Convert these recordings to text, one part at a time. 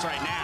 Jets right now.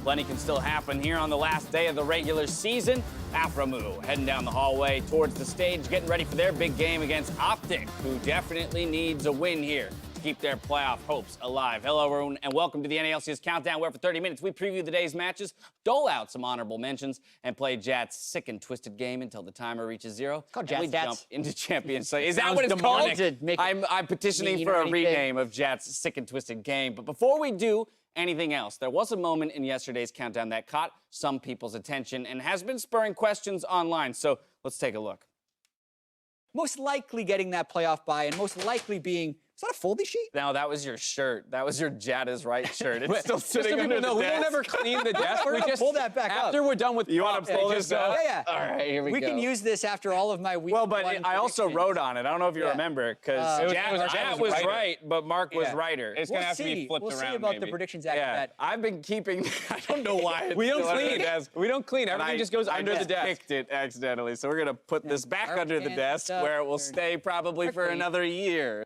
Plenty can still happen here on the last day of the regular season. Aframu heading down the hallway towards the stage, getting ready for their big game against Optic, who definitely needs a win here to keep their playoff hopes alive. Hello, everyone, and welcome to the NALCS Countdown, where for 30 minutes we preview the day's matches, dole out some honorable mentions, and play Jat's sick and twisted game until the timer reaches zero. Called and we Jat's jump into champions. So is that what it's called? I'm petitioning for a rename of Jat's sick and twisted game. But before we do anything else, there was a moment in yesterday's countdown that caught some people's attention and has been spurring questions online. So let's take a look. Most likely getting that playoff bye and most likely being, is that a foldy sheet? No, that was your shirt. That was your Jat is right shirt. It's still sitting under the desk. We don't ever clean the desk. We're gonna pull that back after up. we're done with You want to pull this up? Yeah. All right, here we go. We can use this after all of my week. Well, but I also wrote on it. I don't know if you remember, because Jat was right, but Mark was righter. It's going to have to be flipped around, We'll see about the predictions after that. I've been keeping, I don't know why. We don't clean. We don't clean. Everything just goes under the desk. I picked it accidentally, so we're going to put this back under the desk where it will stay probably for another year.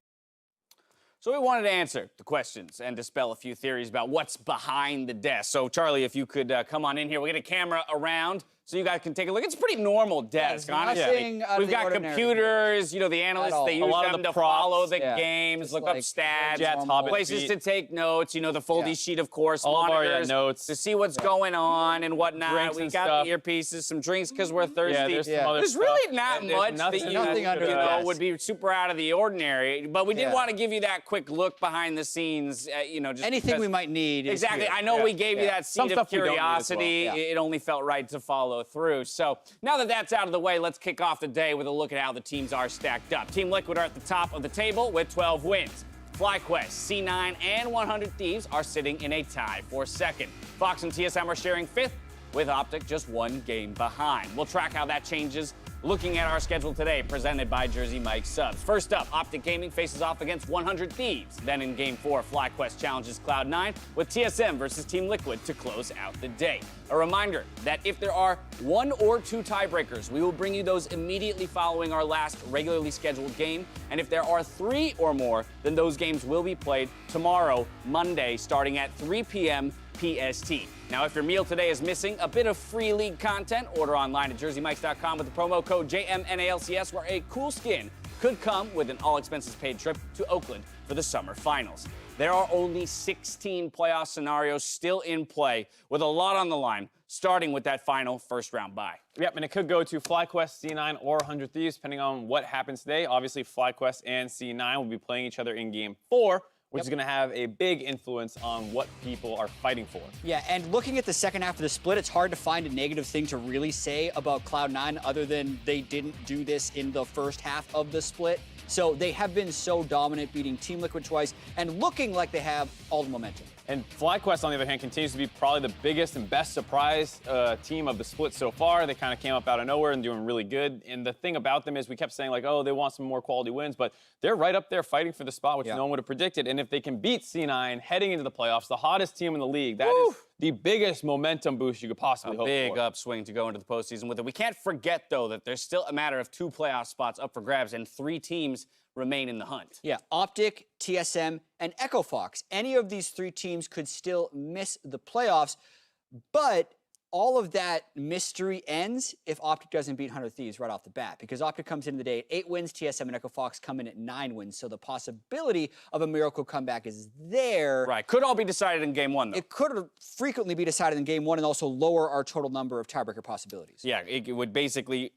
So we wanted to answer the questions and dispel a few theories about what's behind the desk. So Charlie, if you could come on in here, we'll get a camera around so you guys can take a look. It's a pretty normal desk, honestly. We've got computers, you know, the analysts, they use them to follow the games, look up stats, places to take notes, you know, the foldy sheet, of course, monitors notes to see what's going on and whatnot. Drinks We and got stuff. the earpieces, some drinks because we're thirsty. There's really not much that nothing would be super out of the ordinary, but we did want to give you that quick look behind the scenes, you know, just anything we might need. Exactly. I know we gave you that seed of curiosity. It only felt right to follow through. So now that that's out of the way, let's kick off the day with a look at how the teams are stacked up. Team Liquid are at the top of the table with 12 wins. FlyQuest, C9, and 100 Thieves are sitting in a tie for second. Fox and TSM are sharing fifth, with Optic just one game behind. We'll track how that changes looking at our schedule today, presented by Jersey Mike Subs. First up, Optic Gaming faces off against 100 Thieves. Then in Game 4, FlyQuest challenges Cloud9 with TSM versus Team Liquid to close out the day. A reminder that if there are one or two tiebreakers, we will bring you those immediately following our last regularly scheduled game. And if there are three or more, then those games will be played tomorrow, Monday, starting at 3 p.m. PST. Now, if your meal today is missing a bit of free league content, order online at jerseymikes.com with the promo code JMNALCS, where a cool skin could come with an all-expenses-paid trip to Oakland for the summer finals. There are only 16 playoff scenarios still in play, with a lot on the line, starting with that final first-round bye. Yep, and it could go to FlyQuest, C9, or 100 Thieves, depending on what happens today. Obviously, FlyQuest and C9 will be playing each other in Game 4, which is going to have a big influence on what people are fighting for. Yeah, and looking at the second half of the split, it's hard to find a negative thing to really say about Cloud9 other than they didn't do this in the first half of the split. So they have been so dominant, beating Team Liquid twice and looking like they have all the momentum. And FlyQuest, on the other hand, continues to be probably the biggest and best surprise team of the split so far. They kind of came up out of nowhere and doing really good. And the thing about them is we kept saying, like, oh, they want some more quality wins, but they're right up there fighting for the spot, which no one would have predicted. And if they can beat C9 heading into the playoffs, the hottest team in the league, that is the biggest momentum boost you could possibly hope for. A big upswing to go into the postseason with it. We can't forget, though, that there's still a matter of 2 playoff spots up for grabs, and 3 teams remain in the hunt. Yeah, Optic, TSM, and Echo Fox. Any of these 3 teams could still miss the playoffs, but all of that mystery ends if Optic doesn't beat 100 Thieves right off the bat, because Optic comes into the day at 8 wins, TSM and Echo Fox come in at 9 wins, so the possibility of a miracle comeback is there. Right, could all be decided in Game 1, though. It could frequently be decided in Game 1 and also lower our total number of tiebreaker possibilities. Yeah, it would basically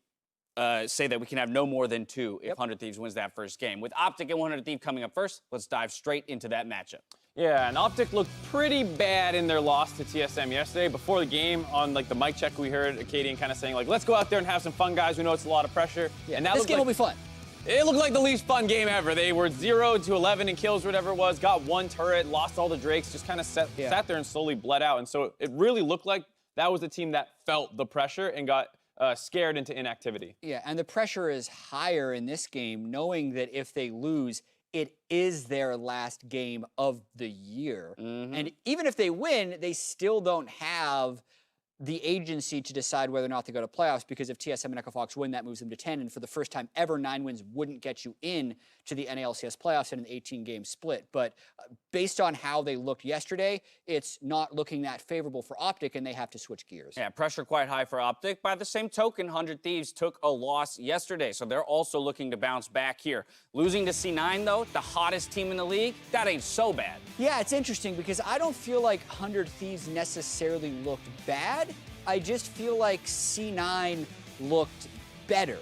say that we can have no more than 2 if 100 Thieves wins that first game. With Optic and 100 Thieves coming up first, let's dive straight into that matchup. Yeah, and Optic looked pretty bad in their loss to TSM yesterday. Before the game, on like the mic check, we heard Acadian kind of saying like, "Let's go out there and have some fun, guys. We know it's a lot of pressure." Yeah, and that this game will be fun. It looked like the least fun game ever. They were 0 to 11 in kills, whatever it was. Got one turret, lost all the Drakes, just kind of sat there and slowly bled out. And so it really looked like that was the team that felt the pressure and got scared into inactivity. Yeah, and the pressure is higher in this game, knowing that if they lose, it is their last game of the year. And even if they win, they still don't have the agency to decide whether or not to go to playoffs, because if TSM and EchoFox win, that moves them to 10. And for the first time ever, 9 wins wouldn't get you in to the NALCS playoffs in an 18-game split. But based on how they looked yesterday, it's not looking that favorable for Optic, and they have to switch gears. Yeah, pressure quite high for Optic. By the same token, 100 Thieves took a loss yesterday, so they're also looking to bounce back here. Losing to C9, though, the hottest team in the league, that ain't so bad. Yeah, it's interesting because I don't feel like 100 Thieves necessarily looked bad. I just feel like C9 looked better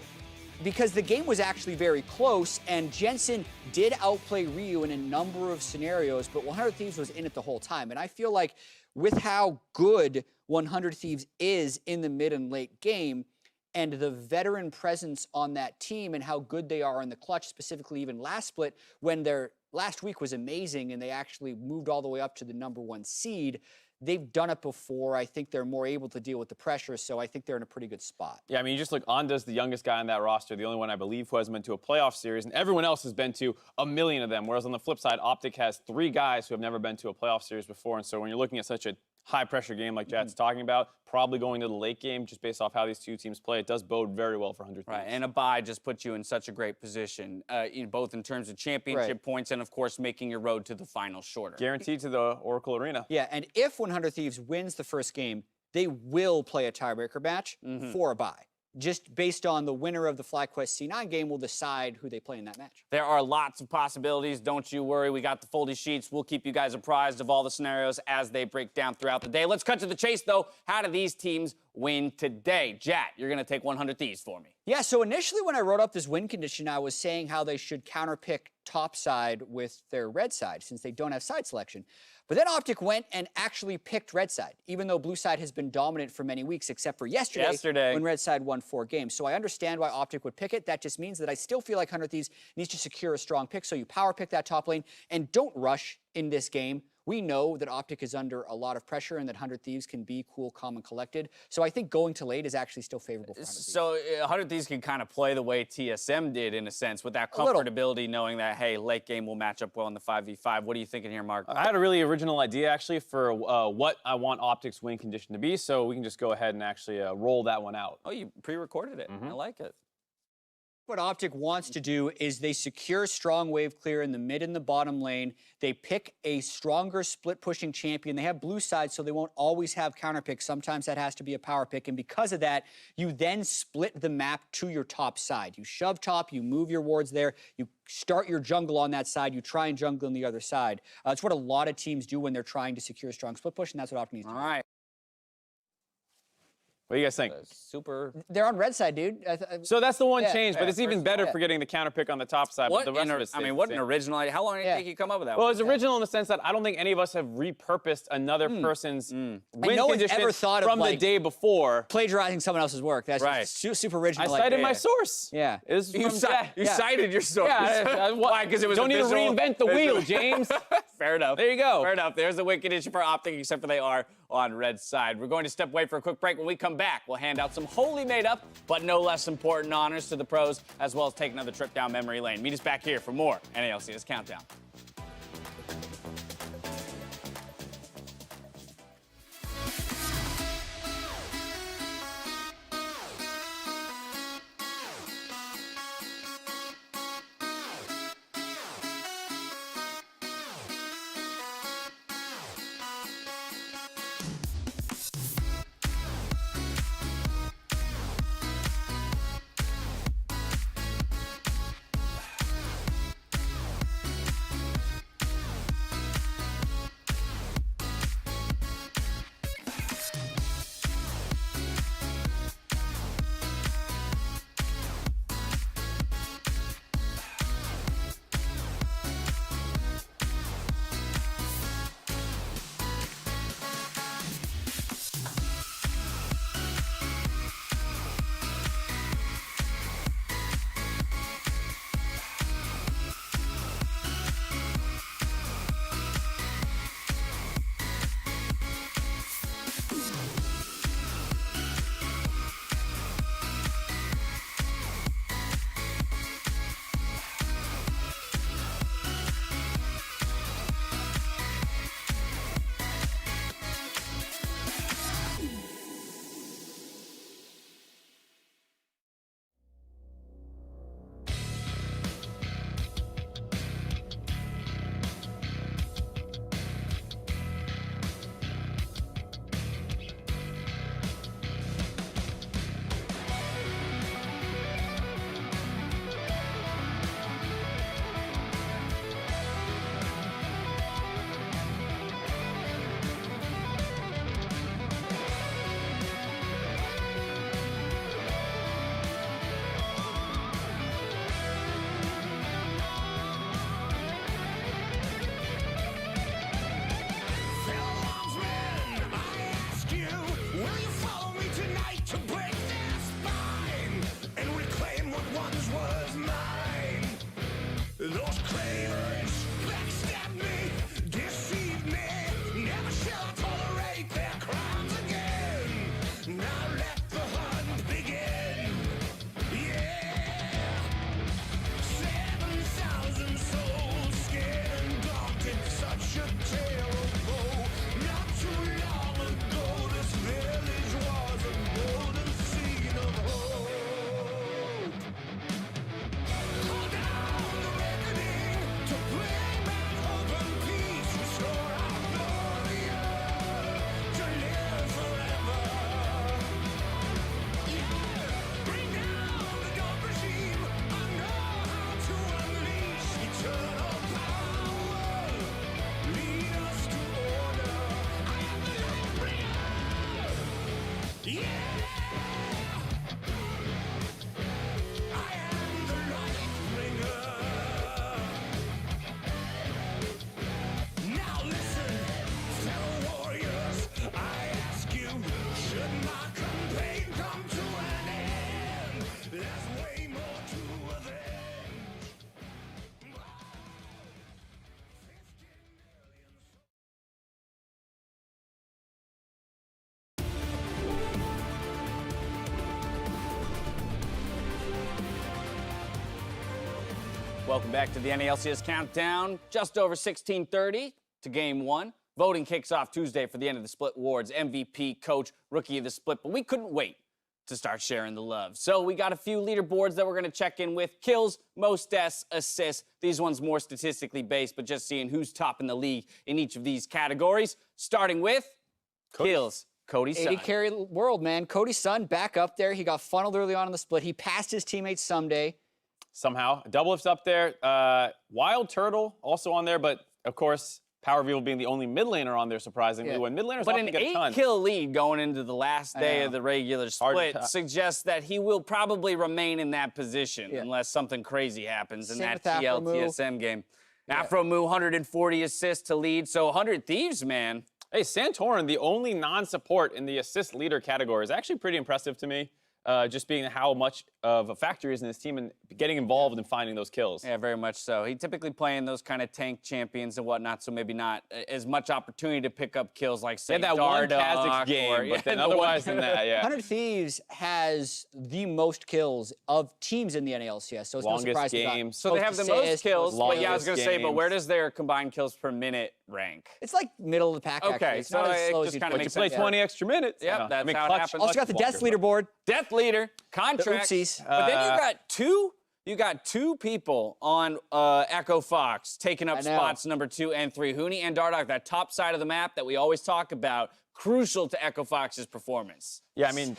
because the game was actually very close, and Jensen did outplay Ryu in a number of scenarios, but 100 Thieves was in it the whole time. And I feel like with how good 100 Thieves is in the mid and late game, and the veteran presence on that team and how good they are in the clutch, specifically even last split, when their last week was amazing and they actually moved all the way up to the #1 seed. They've done it before. I think they're more able to deal with the pressure, so I think they're in a pretty good spot. Yeah, I mean, you just look, Onda's the youngest guy on that roster, the only one I believe who has been to a playoff series, and everyone else has been to a million of them, whereas on the flip side, Optic has 3 guys who have never been to a playoff series before, and so when you're looking at such a high-pressure game like Jad's talking about, probably going to the late game just based off how these two teams play, it does bode very well for 100 Thieves. Right, and a bye just puts you in such a great position, both in terms of championship points and, of course, making your road to the final shorter. Guaranteed to the Oracle Arena. Yeah, and if 100 Thieves wins the first game, they will play a tiebreaker match for a bye. Just based on the winner of the FlyQuest C9 game will decide who they play in that match. There are lots of possibilities. Don't you worry. We got the foldy sheets. We'll keep you guys apprised of all the scenarios as they break down throughout the day. Let's cut to the chase, though. How do these teams win today? Jat, you're going to take 100 Thieves for me. Yeah, so initially when I wrote up this win condition, I was saying how they should counterpick top side with their red side since they don't have side selection. But then Optic went and actually picked red side, even though blue side has been dominant for many weeks, except for yesterday when red side won 4 games. So I understand why Optic would pick it. That just means that I still feel like 100 Thieves needs to secure a strong pick. So you power pick that top lane and don't rush in this game. We know that Optic is under a lot of pressure and that 100 Thieves can be cool, calm, and collected. So I think going to late is actually still favorable for 100 Thieves. So 100 Thieves can kind of play the way TSM did in a sense with that comfortability knowing that, hey, late game will match up well in the 5v5. What are you thinking here, Mark? I had a really original idea, actually, for what I want Optic's win condition to be, so we can just go ahead and actually roll that one out. Oh, you pre-recorded it. I like it. What Optic wants to do is they secure strong wave clear in the mid and the bottom lane. They pick a stronger split pushing champion. They have blue side, so they won't always have counter picks. Sometimes that has to be a power pick. And because of that, you then split the map to your top side. You shove top, you move your wards there, you start your jungle on that side, you try and jungle on the other side. That's what a lot of teams do when they're trying to secure a strong split push, and that's what Optic needs to do. All right. What do you guys think? They're on red side, dude. So that's the one change, but it's even better for getting the counter pick on the top side. What but the rest of it's what an original idea. How long did it take you to come up with that? Well, it's original in the sense that I don't think any of us have repurposed another person's win condition ever thought of, from the like, day before. Plagiarizing someone else's work. That's just super original. I cited my source. Yeah. You cited your source. Yeah. Why? Because it was Don't need to visual? reinvent the wheel, James. Fair enough. There you go. Fair enough. There's the win condition for Optic, except for they are on red side. We're going to step away for a quick break. When we come back, we'll hand out some wholly made up, but no less important honors to the pros, as well as take another trip down memory lane. Meet us back here for more NALCS Countdown. Welcome back to the NALCS Countdown. Just over 16:30 to Game 1. Voting kicks off Tuesday for the end of the Split Awards, MVP, Coach, Rookie of the Split, but we couldn't wait to start sharing the love. So we got a few leaderboards that we're going to check in with. Kills, most deaths, assists. These ones more statistically based, but just seeing who's top in the league in each of these categories. Starting with kills. Cody's son. 80 carry world, man. Cody's son back up there. He got funneled early on in the split. He passed his teammates someday. Somehow. Doublelift's up there. Wild Turtle also on there, but of course, Power Reveal being the only mid laner on there, surprisingly. Yeah. When mid laners But often an get a ton. 8-kill lead going into the last day of the regular split top. suggests that he will probably remain in that position Yeah. unless something crazy happens in Same that with Afro Moo. TLTSM game. Afro Moo, 140 assists to lead, so 100 Thieves, man. Hey, Santorin, the only non-support in the assist leader category, is actually pretty impressive to me. Just being how much of a factor he is in his team and getting involved and finding those kills. Yeah, very much so. He typically playing those kind of tank champions and whatnot, so maybe not as much opportunity to pick up kills like, say, He had that one Kha'Zix game, but then otherwise than that, yeah. 100 Thieves has the most kills of teams in the NALCS, so it's Longest no surprise we got games. So they have the most assists, kills, but yeah, I was longest going to say, but where games. does their combined kills per minute rank? It's like middle of the pack, actually. Okay, It's not so as it slow just as you'd kinda think. But you makes play sense. 20 extra minutes. Yep, Yeah. that's how it clutch- happens. Also got the clutch death longer, leaderboard. Death leader, contracts. The oopsies. But then you got two people on Echo Fox taking up I know. spots number 2 and 3. Hooney and Dardoch, that top side of the map that we always talk about, crucial to Echo Fox's performance. Yeah, I mean,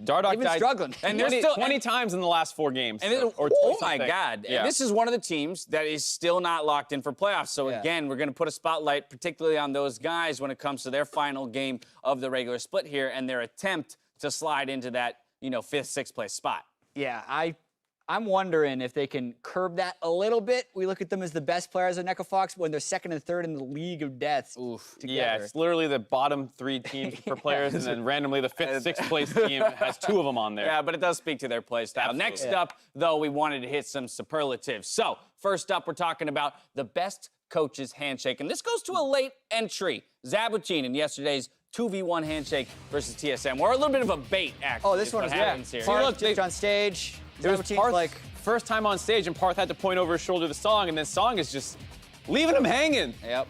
Dardoch They've been died struggling. And they're 20, still 20 times in the last 4 games. And or oh 20 my something. God. Yeah. And this is one of the teams that is still not locked in for playoffs. So Yeah. again, we're going to put a spotlight particularly on those guys when it comes to their final game of the regular split here and their attempt to slide into that, 5th, 6th place spot. Yeah, I'm wondering if they can curb that a little bit. We look at them as the best players in Echo Fox when they're second and third in the league of deaths. Oof. Together. Yeah, it's literally the bottom 3 teams for players, and then randomly the 5th, 6th place team has 2 of them on there. Yeah, but it does speak to their play style. Absolutely. Next up, though, we wanted to hit some superlatives. So, first up, we're talking about the best coach's handshake. And this goes to a late entry. Zabuchin in yesterday's 2v1 handshake versus TSM. We're a little bit of a bait, actually. Oh, this is one what is happens here. See, look, Parth on stage. It was Zabuchin's Parth's like, first time on stage, and Parth had to point over his shoulder to Song, and then Song is just leaving him hanging. Yep.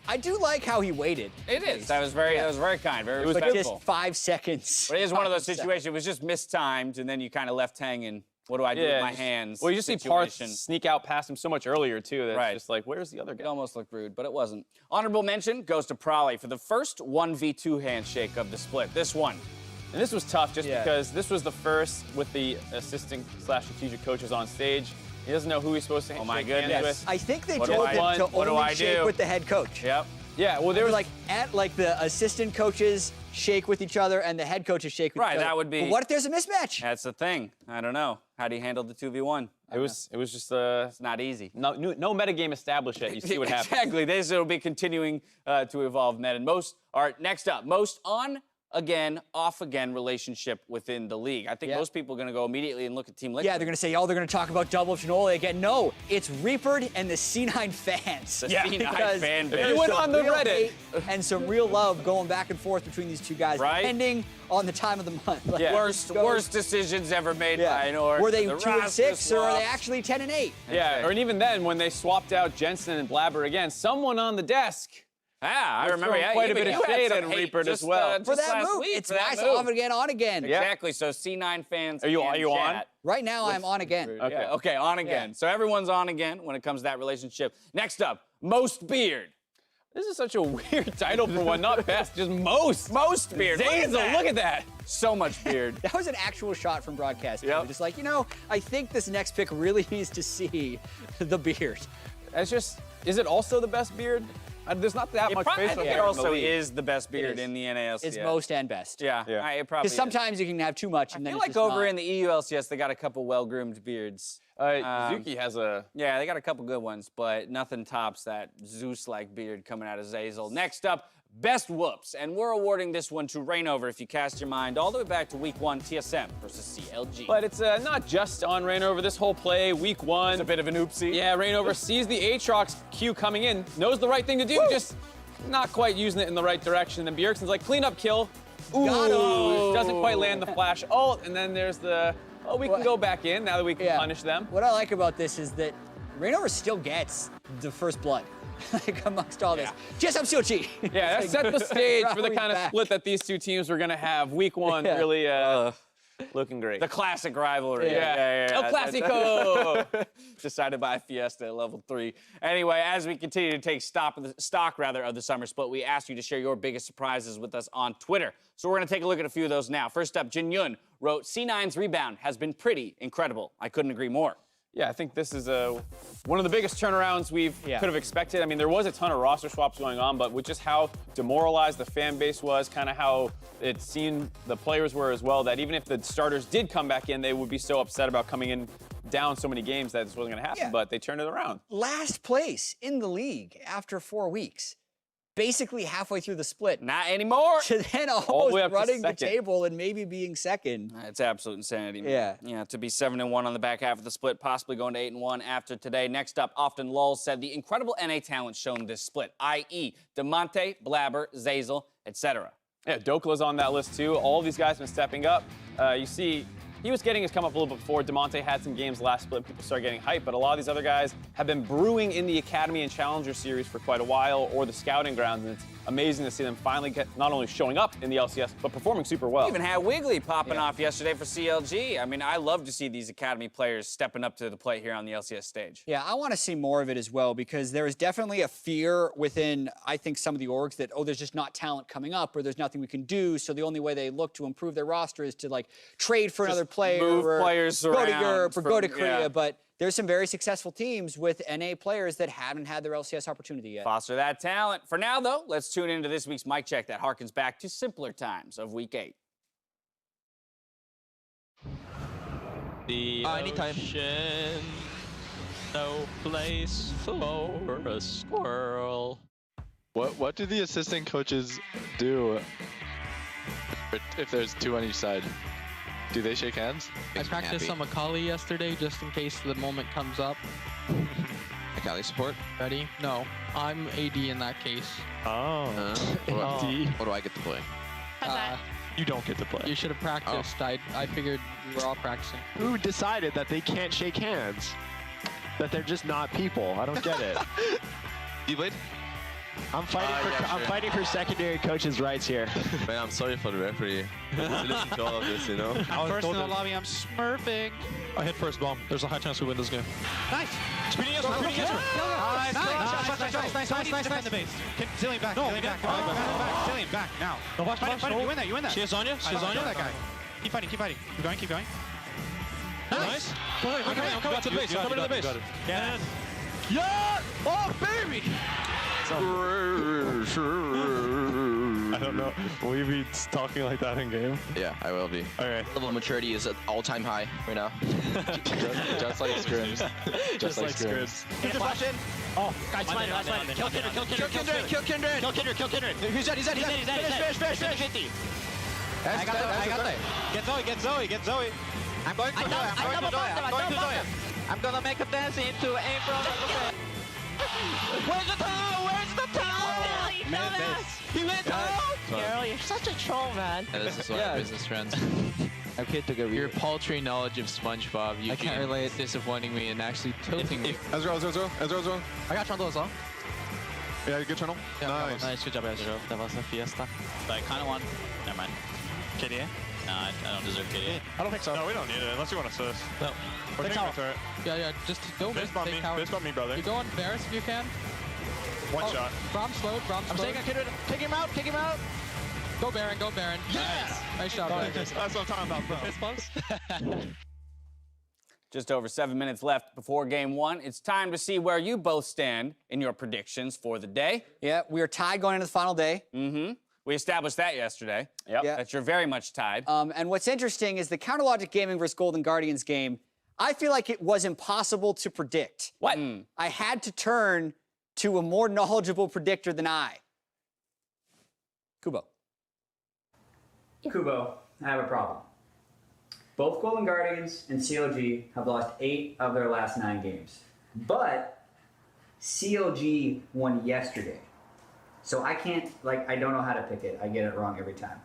I do like how he waited. It is. That was very kind, very was But respectful. just 5 seconds. But it is one of those 5 seconds. situations. It was just mistimed, and then you kind of left hanging. What do I do with my hands? Well, you just see Parth situation. sneak out past him so much earlier, too. That's Right. just like, where's the other It guy? almost looked rude, but it wasn't. Honorable mention goes to Prolly for the first 1v2 handshake of the split. This one. And this was tough just Yeah. because this was the first with the assistant/strategic coaches on stage. He doesn't know who he's supposed to Oh, my shake hands goodness. with. I think they What do told I- him to what do only I shake do? with the head coach. Yep. Yeah, well, They there were was like the assistant coaches shake with each other and the head coaches shake with Right, each other. that would be- But what if there's a mismatch? That's the thing. I don't know. How do you handle the 2v1? it was just It's not easy. no metagame established yet. You see what happens. Exactly. This will be continuing to evolve, Ned. And next up, most on again, off again relationship within the league. I think Yeah. most people are going to go immediately and look at Team Liquid. Yeah, they're going to say, oh, they're going to talk about Double Chinole again. No, it's Reaper and the C9 fans. The Yeah, C9 because fan If base. you went some on the real Reddit. hate and some real love going back and forth between these two guys, Right. depending on the time of the month. Like, Yeah. Worst decisions ever made by North. Were they The 2 and roster 6 or are they swaps. actually 10 and 8? Yeah, or even then, when they swapped out Jensen and Blabber again, someone on the desk Ah, I was remember. throwing Yeah, quite a even bit of you had shade some at hate Reaper as just, well. just For that last move, week, it's for that nice move. off again, on again. Yeah. Exactly. So C9 fans. Are you and on? chat. Right now, I'm on again. Okay. Yeah, okay, on again. Yeah. So everyone's on again when it comes to that relationship. Next up, most beard. This is such a weird title for one, not best, just most. Most beard. Zazel, look at that. So much beard. That was an actual shot from broadcast. Yep. Just like, I think this next pick really needs to see the beard. That's just, is it also the best beard? There's not that much I facial think hair it in also the league. is the best beard is. in the NALCS. It's most and best. Yeah, Yeah. it probably Because sometimes you can have too much, and I then feel it's like just over not. in the EU LCS, they got a couple well-groomed beards. Zuki has a... Yeah, they got a couple good ones, but nothing tops that Zeus-like beard coming out of Zazel. Next up, best whoops, and we're awarding this one to Rainover if you cast your mind all the way back to Week 1 TSM versus CLG. But it's not just on Rainover. This whole play, week 1. It's a bit of an oopsie. Yeah, Rainover sees the Aatrox Q coming in, knows the right thing to do, just not quite using it in the right direction. Then Bjergsen's like, clean up kill. Ooh, Got him. doesn't quite land the flash ult, and then there's the, we can go back in now that we can punish them. What I like about this is that Rainover still gets the first blood. Like amongst all this. Just I'm still cheating. Yeah, that set the stage for the kind of split that these two teams were going to have. Week 1 really looking great. The classic rivalry. Yeah. El Clasico! Decided by Fiesta at level 3. Anyway, as we continue to take stock of the summer split, we asked you to share your biggest surprises with us on Twitter. So we're going to take a look at a few of those now. First up, Jin Yun wrote, C9's rebound has been pretty incredible. I couldn't agree more. Yeah, I think this is one of the biggest turnarounds we could have expected. I mean, there was a ton of roster swaps going on, but with just how demoralized the fan base was, kind of how it seemed the players were as well, that even if the starters did come back in, they would be so upset about coming in down so many games that this wasn't going to happen, but they turned it around. Last place in the league after 4 weeks. Basically halfway through the split. Not anymore. To then almost running the table and maybe being second. It's absolute insanity. Yeah. Yeah, to be 7-1 on the back half of the split, possibly going to 8-1 after today. Next up, Often Lulz said the incredible NA talent shown this split, i.e. Demonte, Blabber, Zazel, etc. Yeah, Dokla's on that list too. All of these guys have been stepping up. You see, he was getting his come up a little bit before. Demonte had some games last split. People started getting hyped, but a lot of these other guys have been brewing in the Academy and Challenger series for quite a while, or the scouting grounds, and it's amazing to see them finally get not only showing up in the LCS, but performing super well. Even had Wiggly popping off yesterday for CLG. I mean, I love to see these Academy players stepping up to the plate here on the LCS stage. Yeah, I want to see more of it as well, because there is definitely a fear within, I think, some of the orgs that, there's just not talent coming up, or there's nothing we can do, so the only way they look to improve their roster is to, like, trade for another player. Move players go to around. Europe or go to Korea, but there's some very successful teams with NA players that haven't had their LCS opportunity yet. Foster that talent. For now, though, let's tune into this week's mic check that harkens back to simpler times of Week 8. The ocean, no place for a squirrel. What do the assistant coaches do if there's 2 on each side? Do they shake hands? I practiced some Akali yesterday just in case the moment comes up. Akali support? Ready? No, I'm AD in that case. What do I get to play? You don't get to play. You should have practiced. I figured we were all practicing. Who decided that they can't shake hands? That they're just not people? I don't get it. You played? I'm fighting for secondary coaches' rights here. Man, I'm sorry for the referee. Listen to all of this, you know? First in the lobby, I'm smurfing. I hit first bomb. There's a high chance we win this game. Nice. Speeding us. Nice. Defend the base. Zillion back. Zillion back. Zillion back now. Fight him. You win that. You win that. She has on you. I know that guy. Keep fighting. Keep fighting. Keep going. Keep going. Nice. I'm coming to the base. I'm coming to the base. Yeah. Yeah! Oh, baby! I don't know. Will you be talking like that in game? Yeah, I will be. Okay. Level of maturity is at all-time high right now. just like scrims. Just like scrims. Interception. Oh, guys, mine. Kill Kindred. He's dead. Finish. 50. I got that. Get Zoe. I'm going to Zoe. I'm gonna make a dance into aim from Where's the tower? He went out! Carol, you're such a troll, man. Yeah, this is one of our business friends. Okay, took a Your paltry knowledge of SpongeBob, you can't relate. Disappointing me and actually tilting me. Ezra. I got Trundle as well. Yeah, good channel. Nice. Nice, good job, Ezra. That was a fiesta. I kind of want. Never mind. KDA? No, I don't deserve KDA. I don't think so. No, we don't need it unless you want assist. No. Or take my turret. Yeah, just go Fist bump me. Fist bump me, brother. You go on Varus if you can. One shot. Braum slowed. I'm taking Kindred. Kick him out. Go Baron. Yes! Nice job, Baron. That's what I'm talking about, bro. Fist bumps. Just over 7 minutes left before game one. It's time to see where you both stand in your predictions for the day. Yeah, we are tied going into the final day. Mm-hmm. We established that yesterday. Yep. Yeah. That you're very much tied. And what's interesting is the Counterlogic Gaming versus Golden Guardians game, I feel like it was impossible to predict. What? I had to turn to a more knowledgeable predictor than I. Kubo. Kubo, I have a problem. Both Golden Guardians and CLG have lost 8 of their last 9 games. But CLG won yesterday. So I can't, I don't know how to pick it. I get it wrong every time.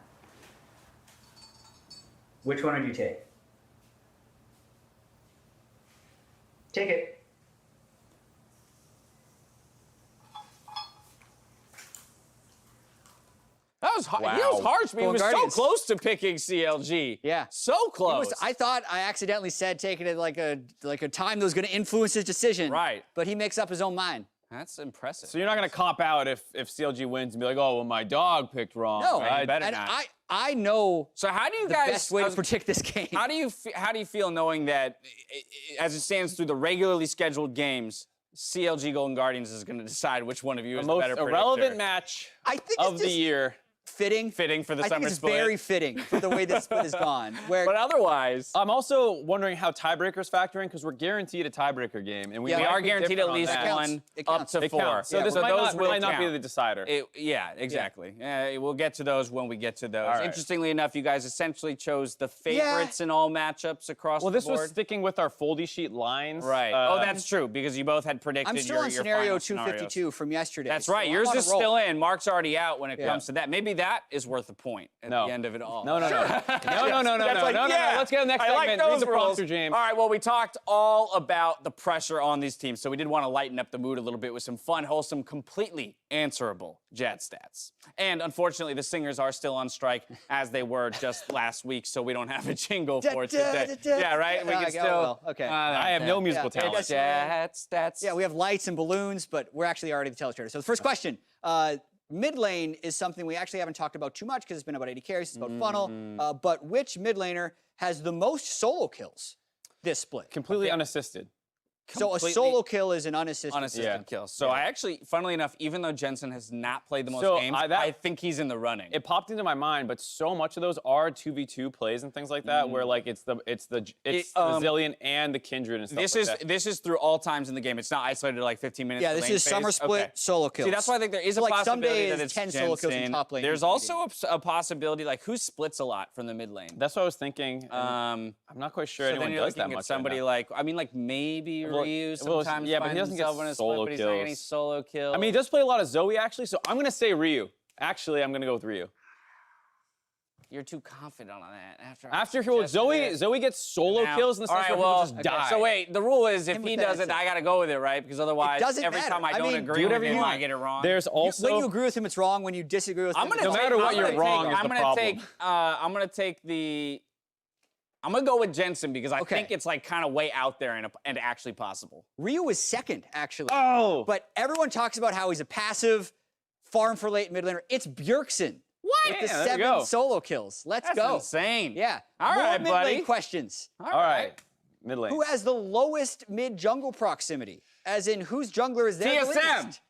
Which one would you take? Take it. That was hard. Wow. He was harsh. He was Guardians. so close to picking CLG. Yeah. So close. I thought I accidentally said taking it like a time that was going to influence his decision. Right. But he makes up his own mind. That's impressive. So you're not going to cop out if CLG wins and be like, oh, well, my dog picked wrong. No, right? better and not. I know So how do you the guys best way to predict this game. How do you feel knowing that, as it stands through the regularly scheduled games, CLG Golden Guardians is going to decide which one of you is the most better predictor? irrelevant match I think of it's the just year. fitting for the I summer think it's split. very fitting for the way this split has gone. Where But otherwise, I'm also wondering how tiebreakers factor in because we're guaranteed a tiebreaker game, and Yeah, we might are be guaranteed different at on least that. one It up counts. to It 4. counts. So Yeah, this so might those will not be count. the decider. Yeah, exactly. We'll get to those when we get to those. All right. Interestingly enough, you guys essentially chose the favorites in all matchups across Well, the this board. was sticking with our foldy sheet lines. Right. Oh, that's true, because you both had predicted I'm still your on scenario final 252 scenarios. from yesterday. That's so right. I'm Yours on a is roll. still in. Mark's already out when it Yeah. comes to that. Maybe that is worth a point at No. the end of it all. No. No. That's like, No. yeah, Let's get to the next I like segment. those Read the rules. prompter, James. All right, well, we talked all about the pressure on these teams, so we did want to lighten up the mood a little bit with some fun, wholesome, completely answerable Jet stats. And unfortunately, the singers are still on strike, as they were just last week, so we don't have a jingle for today. Yeah, right? We can still... well, okay. I have no musical Yeah. talent. Jet stats. Yeah, we have lights and balloons, but we're actually already the telestrator. So the first question, mid lane is something we actually haven't talked about too much because it's been about 80 carries, it's about funnel, but which mid laner has the most solo kills this split? Completely unassisted. So a Completely solo kill is an unassisted. unassisted kills. So I actually, funnily enough, even though Jensen has not played the most So, games, that- I think he's in the running. It popped into my mind, but so much of those are 2v2 plays and things like that, where like it's the Zillion and the Kindred and stuff like that. This is through all times in the game. It's not isolated to like 15 minutes. Yeah, for this lane is summer phase. split Okay. solo kills. See, that's why I think there is a like some possibility days that it's 10 solo kills in Jensen. top lane. There's also a possibility like who splits a lot from the mid lane. That's what I was thinking. I'm not quite sure So anyone then you're does that looking much. at somebody right now. like maybe Well, Ryu well, sometimes yeah, but he finds doesn't get himself in a solo split, but he's not getting any kills. solo kills. I mean, he does play a lot of Zoe actually, so I'm gonna say Ryu. Actually, I'm gonna go with Ryu. You're too confident on that. After Zoe gets solo Now- kills in the all sense right, where well, people just die. So wait, the rule is if Him he with that does it, answer. I got to go with it, right? Because otherwise, doesn't every matter. time I I don't mean, agree do with whatever him, you I want. get it wrong. There's also when you agree with him, it's wrong. When you disagree with him, I'm gonna it's No take, matter what I'm you're gonna wrong take, is I'm the gonna problem. take. I'm gonna take the. I'm gonna go with Jensen because I Okay. think it's like kind of way out there and actually possible. Ryu is second, actually. Oh! But everyone talks about how he's a passive, farm for late mid laner. It's Bjergsen. With the Yeah, there we 7 go. solo kills. Let's That's go. insane. Yeah. All More right, mid buddy. lane questions. All right. Mid lane. Who has the lowest mid jungle proximity? As in, whose jungler is there? the TSM. least?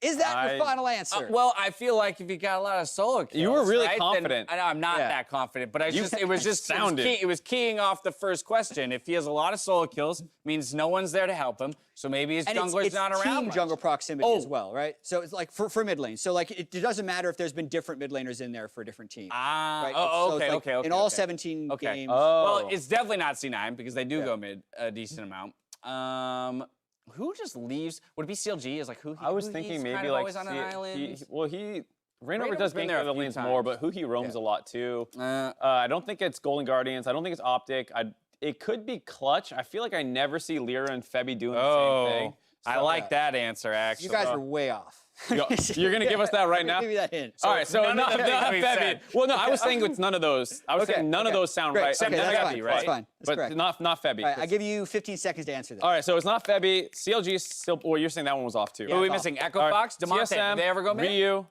Is that your final answer? Well, I feel like if you got a lot of solo kills, You were really right, confident. Then, I know I'm not Yeah. that confident, but it was just sounded. it was keying off the first question. If he has a lot of solo kills, means no one's there to help him, so maybe his and jungler's it's not around. team much. jungle proximity Oh. as well, right? So it's like for mid lane. So like it doesn't matter if there's been different mid laners in there for a different team. Ah, right? oh, So it's okay, like okay. In all okay. 17 Okay. games. Well, it's definitely not C9 because they do go mid a decent amount. Who just leaves? Would it be CLG? Is like who? I was who thinking he's maybe kind of like always on an island. Rainover Rainover's does been gank there a the few lanes more, times. but he roams a lot too. Uh, I don't think it's Golden Guardians. I don't think it's Optic. It could be Clutch. I feel like I never see Lyra and Febby doing the same thing. I like that answer actually. You guys are way off. You're gonna give us that right now? Give me that hint. All right, so none of not the things we've Febby. said. Well, no, I was saying it's none of those. I was saying none of those sound Great. right. Okay, that's Febby, fine. right? That's fine. That's but correct. not Febby. All right, I give you 15 seconds to answer that. All right, so it's not Febby. CLG is still. Well, you're saying that one was off too. Who are we missing? Echo All right, Fox, Demonte. TSM, Did they ever go mid? Ryu.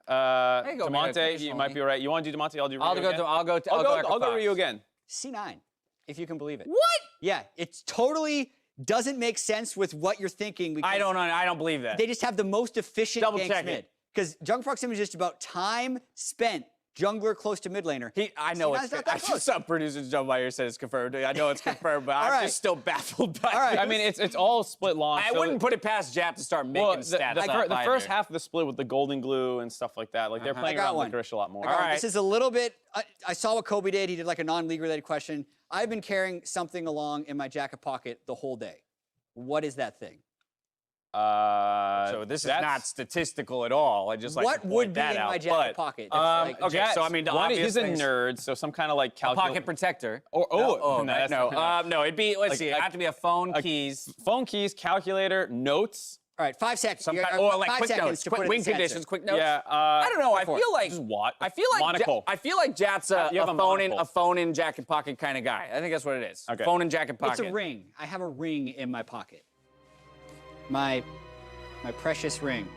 go mid Demonte, you occasionally. might be right. You want to do Demonte? I'll do Ryu. I'll go. again. I'll go. I'll Echo go Fox. Ryu again. C9, if you can believe it. What? Yeah, it's totally doesn't make sense with what you're thinking. I don't believe that. They just have the most efficient Double ganks check mid. it. Because jungle proximity is just about time spent. Jungler close to mid laner. I know it's. I just saw producer's Joe Meyer said it's confirmed. I know it's confirmed, but I'm just still baffled by it. I mean, it's all split launch. I wouldn't put it past Jap to start making stats. The first half of the split with the golden glue and stuff like that, like they're playing around licorice a lot more. All right. This is a little bit. I saw what Kobe did. He did like a non-league related question. I've been carrying something along in my jacket pocket the whole day. What is that thing? So this is not statistical at all. I just like what to would point be that in out. my jacket pocket? Okay, so I mean, the obvious he's a things- nerd, so some kind of like pocket protector. No, it'd be. Let's see. It'd have to be a phone, keys, calculator, notes. All right, 5 seconds. Or like 5 quick seconds notes, to put it in wing this answer. conditions, quick notes. Yeah, I don't know. I feel like just what? I feel like Jat's a phone in jacket pocket kind of guy. I think that's what it is. Okay. Phone in jacket pocket. It's a ring. I have a ring in my pocket. My precious ring.